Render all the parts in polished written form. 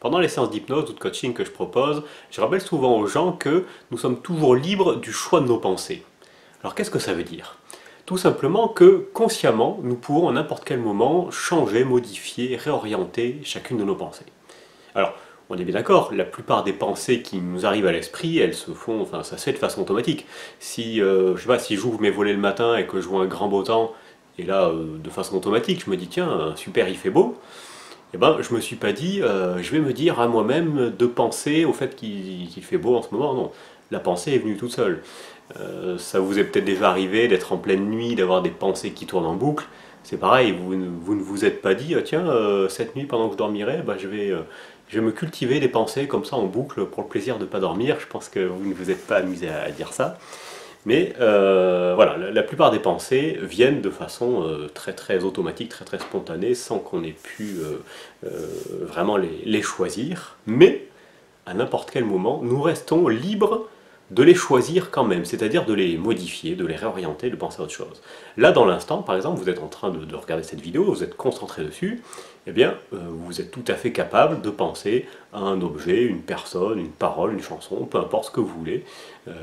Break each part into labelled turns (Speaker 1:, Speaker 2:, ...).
Speaker 1: Pendant les séances d'hypnose ou de coaching que je propose, je rappelle souvent aux gens que nous sommes toujours libres du choix de nos pensées. Alors qu'est-ce que ça veut dire? Tout simplement que consciemment, nous pouvons à n'importe quel moment changer, modifier, réorienter chacune de nos pensées. Alors, on est bien d'accord, la plupart des pensées qui nous arrivent à l'esprit, elles se font, enfin ça se fait de façon automatique. Si, je sais pas, si j'ouvre mes volets le matin et que je vois un grand beau temps, et là, de façon automatique, je me dis tiens, super, il fait beau, eh ben, je me suis pas dit, je vais me dire à moi-même de penser au fait qu'il fait beau en ce moment. Non, la pensée est venue toute seule. Ça vous est peut-être déjà arrivé d'être en pleine nuit, d'avoir des pensées qui tournent en boucle. C'est pareil, vous ne vous êtes pas dit, tiens, cette nuit pendant que je dormirai, bah, je vais me cultiver des pensées comme ça en boucle pour le plaisir de ne pas dormir. Je pense que vous ne vous êtes pas amusé à dire ça. Mais voilà, la plupart des pensées viennent de façon très très automatique, très très spontanée, sans qu'on ait pu vraiment les choisir. Mais à n'importe quel moment, nous restons libres de les choisir quand même, c'est-à-dire de les modifier, de les réorienter, de penser à autre chose. Là, dans l'instant, par exemple, vous êtes en train de regarder cette vidéo, vous êtes concentré dessus, eh bien, vous êtes tout à fait capable de penser à un objet, une personne, une parole, une chanson, peu importe ce que vous voulez.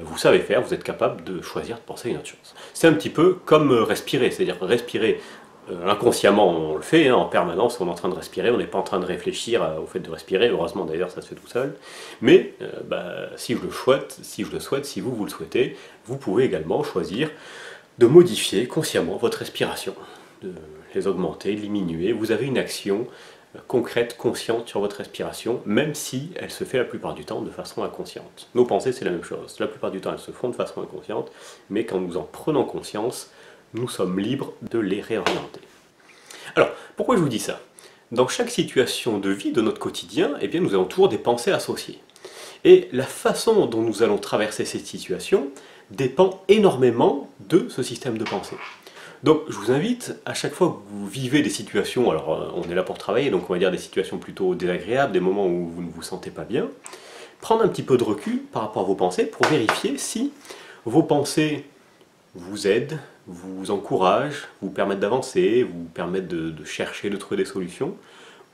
Speaker 1: Vous savez faire, vous êtes capable de choisir de penser à une autre chose. C'est un petit peu comme respirer, c'est-à-dire respirer inconsciemment, on le fait en permanence, on est en train de respirer, on n'est pas en train de réfléchir au fait de respirer, heureusement d'ailleurs ça se fait tout seul, mais si je le souhaite, si vous le souhaitez, vous pouvez également choisir de modifier consciemment votre respiration, de les augmenter, de diminuer. Vous avez une action concrète, consciente sur votre respiration, même si elle se fait la plupart du temps de façon inconsciente. Nos pensées, c'est la même chose. La plupart du temps, elles se font de façon inconsciente, mais quand nous en prenons conscience, nous sommes libres de les réorienter. Alors, pourquoi je vous dis ça? Dans chaque situation de vie de notre quotidien, eh bien, nous avons toujours des pensées associées. Et la façon dont nous allons traverser cette situation dépend énormément de ce système de pensée. Donc je vous invite, à chaque fois que vous vivez des situations, alors on est là pour travailler, donc on va dire des situations plutôt désagréables, des moments où vous ne vous sentez pas bien, prendre un petit peu de recul par rapport à vos pensées pour vérifier si vos pensées vous aident, vous encouragent, vous permettent d'avancer, vous permettent de chercher, de trouver des solutions,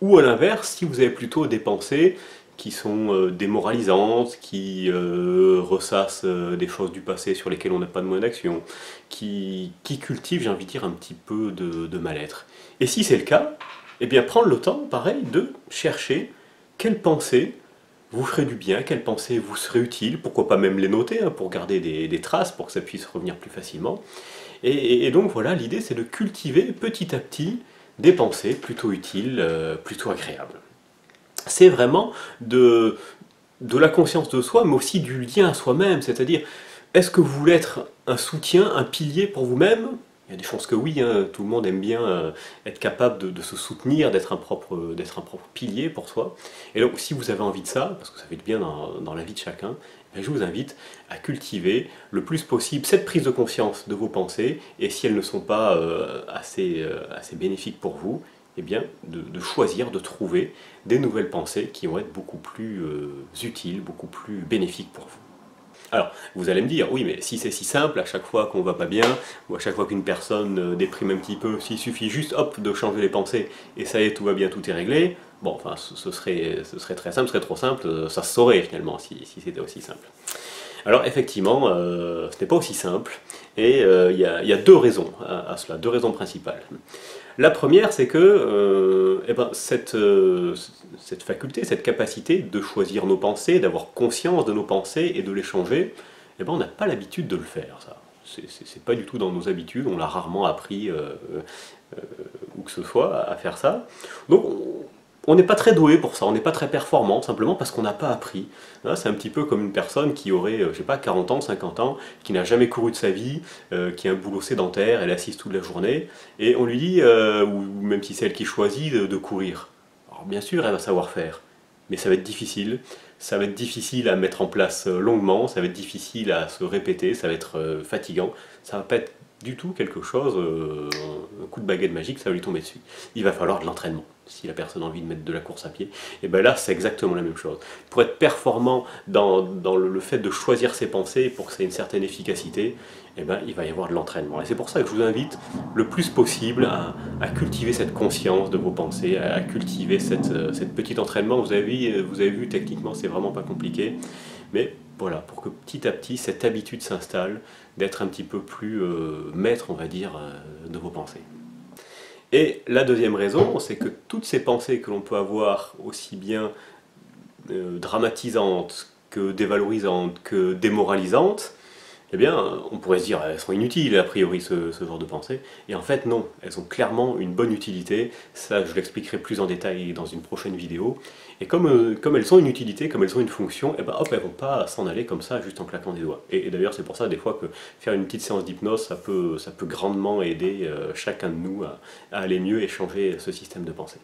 Speaker 1: ou à l'inverse, si vous avez plutôt des pensées qui sont démoralisantes, qui ressassent des choses du passé sur lesquelles on n'a pas de moyen d'action, qui cultivent, j'ai envie de dire, un petit peu de mal-être. Et si c'est le cas, eh bien prendre le temps, pareil, de chercher quelles pensées vous ferait du bien, quelles pensées vous seraient utiles, pourquoi pas même les noter, pour garder des traces, pour que ça puisse revenir plus facilement. Et donc voilà, l'idée c'est de cultiver petit à petit des pensées plutôt utiles, plutôt agréables. C'est vraiment de la conscience de soi, mais aussi du lien à soi-même, c'est-à-dire, est-ce que vous voulez être un soutien, un pilier pour vous-même? Il y a des chances que oui, tout le monde aime bien être capable de se soutenir, d'être un propre pilier pour soi. Et donc si vous avez envie de ça, parce que ça fait du bien dans la vie de chacun, je vous invite à cultiver le plus possible cette prise de conscience de vos pensées, et si elles ne sont pas assez bénéfiques pour vous, eh bien, de choisir, de trouver des nouvelles pensées qui vont être beaucoup plus utiles, beaucoup plus bénéfiques pour vous. Alors, vous allez me dire, oui, mais si c'est si simple, à chaque fois qu'on va pas bien, ou à chaque fois qu'une personne déprime un petit peu, s'il suffit juste, hop, de changer les pensées, et ça y est, tout va bien, tout est réglé, bon, enfin, ce serait très simple, ce serait trop simple, ça se saurait finalement, si c'était aussi simple. Alors effectivement, ce n'est pas aussi simple, et il y a deux raisons à cela, deux raisons principales. La première, c'est que cette faculté, cette capacité de choisir nos pensées, d'avoir conscience de nos pensées et de les changer, on n'a pas l'habitude de le faire, ça. C'est pas du tout dans nos habitudes, on l'a rarement appris où que ce soit à faire ça. Donc on n'est pas très doué pour ça, on n'est pas très performant, simplement parce qu'on n'a pas appris. C'est un petit peu comme une personne qui aurait, je sais pas, 40 ans, 50 ans, qui n'a jamais couru de sa vie, qui a un boulot sédentaire, elle est assise toute la journée, et on lui dit, ou même si c'est elle qui choisit, de courir. Alors bien sûr, elle va savoir faire, mais ça va être difficile à mettre en place longuement, ça va être difficile à se répéter, ça va être fatigant, ça va pas être du tout quelque chose, un coup de baguette magique, ça va lui tomber dessus. Il va falloir de l'entraînement. si la personne a envie de mettre de la course à pied, et bien là c'est exactement la même chose. Pour être performant dans le fait de choisir ses pensées, pour que ça ait une certaine efficacité, et ben, il va y avoir de l'entraînement. Et c'est pour ça que je vous invite le plus possible à cultiver cette conscience de vos pensées, à cultiver cette petite entraînement. Vous avez vu techniquement c'est vraiment pas compliqué, mais voilà, pour que petit à petit cette habitude s'installe, d'être un petit peu plus maître, on va dire, de vos pensées. Et la deuxième raison, c'est que toutes ces pensées que l'on peut avoir, aussi bien dramatisantes que dévalorisantes que démoralisantes, eh bien, on pourrait se dire elles sont inutiles a priori ce genre de pensées, et en fait non, elles ont clairement une bonne utilité, ça je l'expliquerai plus en détail dans une prochaine vidéo, et comme elles ont une utilité, comme elles ont une fonction, et ben hop, elles vont pas s'en aller comme ça juste en claquant des doigts. Et d'ailleurs c'est pour ça des fois que faire une petite séance d'hypnose, ça peut grandement aider chacun de nous à aller mieux et changer ce système de pensée.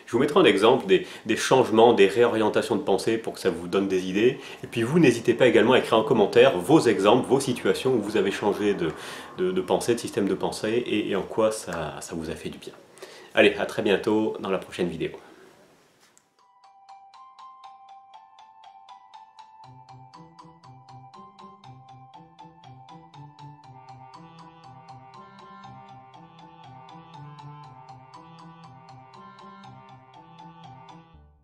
Speaker 1: Je vous mettrai en exemple des changements, des réorientations de pensée pour que ça vous donne des idées. Et puis vous, n'hésitez pas également à écrire en commentaire vos exemples, vos situations où vous avez changé de pensée, de système de pensée et en quoi ça vous a fait du bien. Allez, à très bientôt dans la prochaine vidéo.